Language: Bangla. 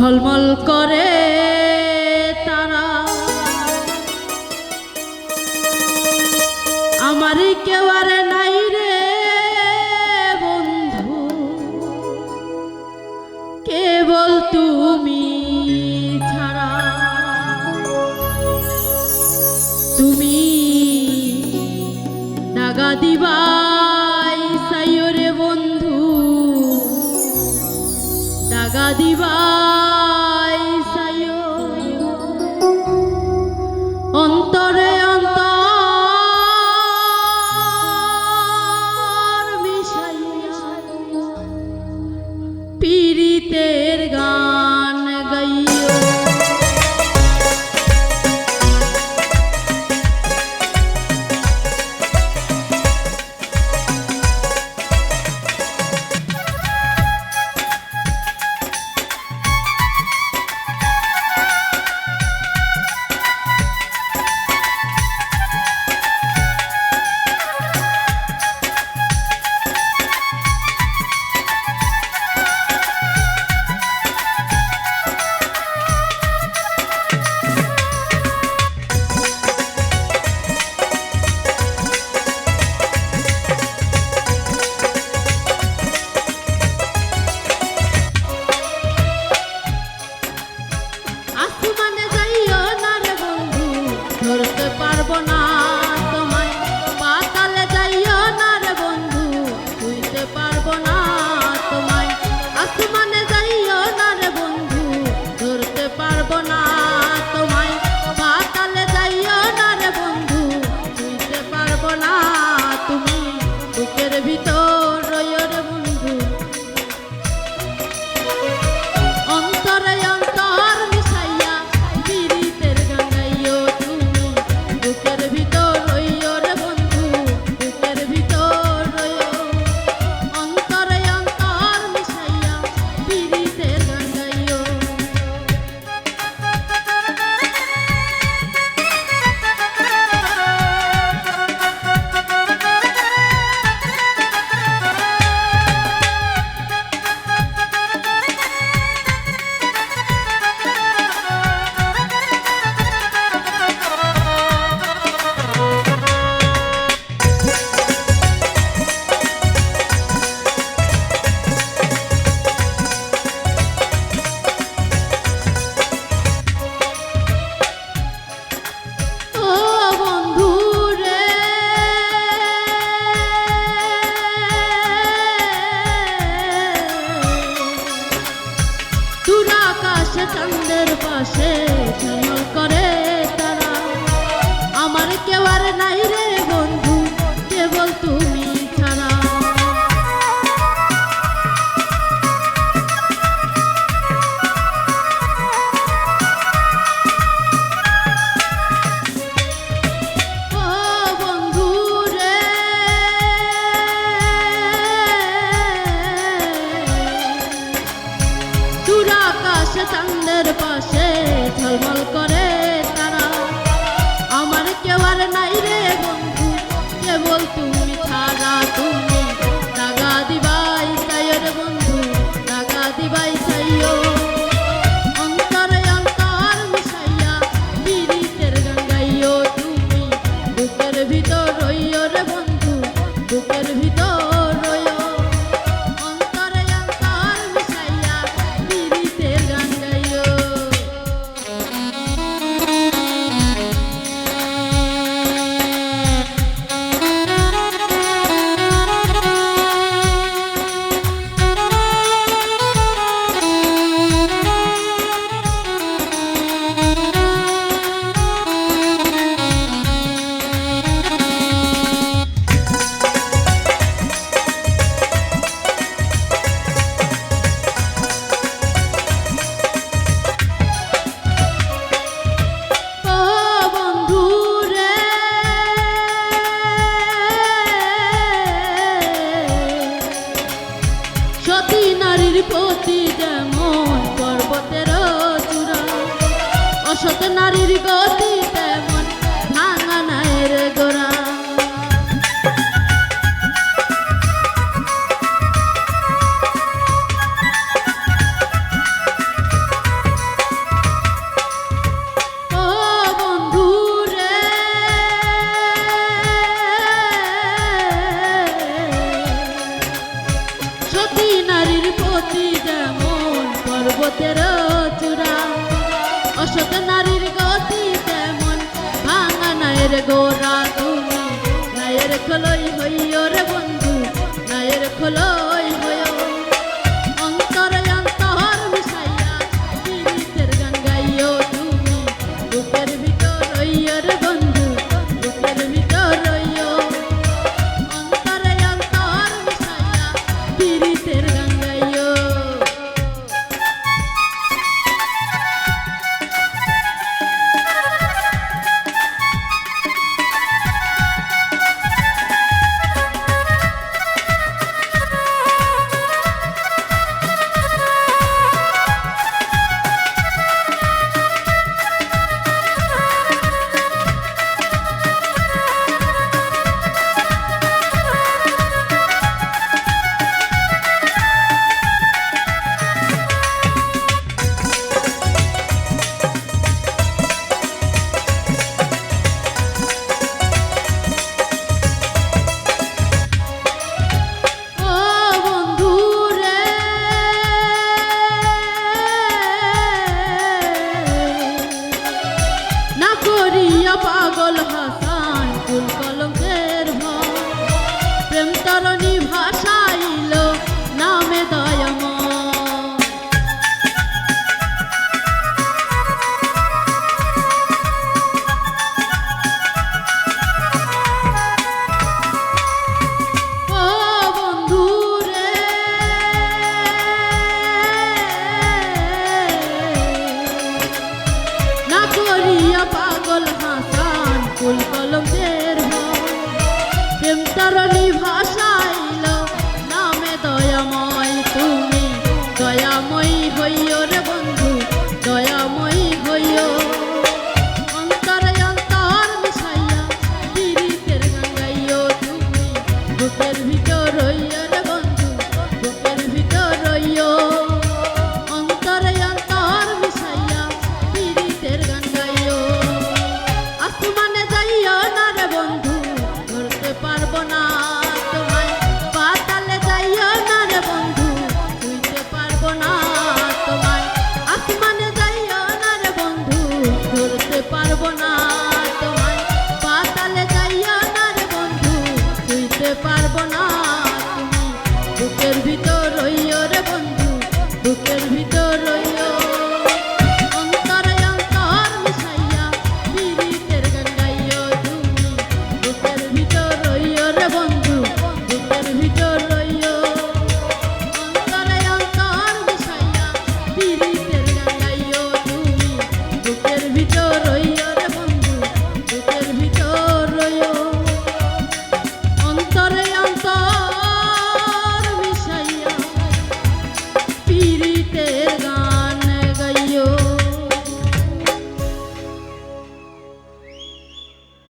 ঝলমল করে তারা, আমারই কেউ আর নাই রে বন্ধু, কেবল তুমি ছাড়া। তুমি দাগা দিবাই চাইও রে বন্ধু, দাগা দিবাই চাইও, অন্তরে অন্তর মিশাইয়া পীড়িতের গান গাইও। ধরতে পারবো না তোমায়, পাতালে যাইও না রে বন্ধু, ছুঁইতে পারবো না তোমায়। আসমানে যাইও না রে বন্ধু, ধরতে পারবো না তোমায়, পাতালে যাইও না রে বন্ধু, ছুঁইতে পারবো না। তুমি বুকের ভিতর রইও রে বন্ধু, অন্তরে অন্তর মিশাইয়া পীড়িতের গান গাইও। বুকের ভিতর রইও রে বন্ধু, বুকের ভিতর রইও, অন্তরে অন্তর মিশাইয়া পীড়িতের গান গাইও। চাঁদের পাশে ঝলমল করে তারা, আমার কেউ আর নাই রে বন্ধু, কেবল তুমি ছাড়া। ও বন্ধু রে, দূর আকাশে চাঁদের পাশে ঝলমল করে তারা, আমার কেউ আর নাই রে বন্ধু, কেবল তুমি ছাড়া। তুমি দাগা দিবাই চাইও রে বন্ধু, দাগা দিবাই চাইও, অন্তরে অন্তর মিশাইয়া পীড়িতের গান গাইও। তুমি বুকের ভিতর রইও রে বন্ধু, বুকের ভিতর রইও, অন্তরে অন্তর মিশাইয়া পীড়িতের গান গাইও। গোরা তুমি নায়ের খোলই হইও রে বন্ধু নায়ের খোলো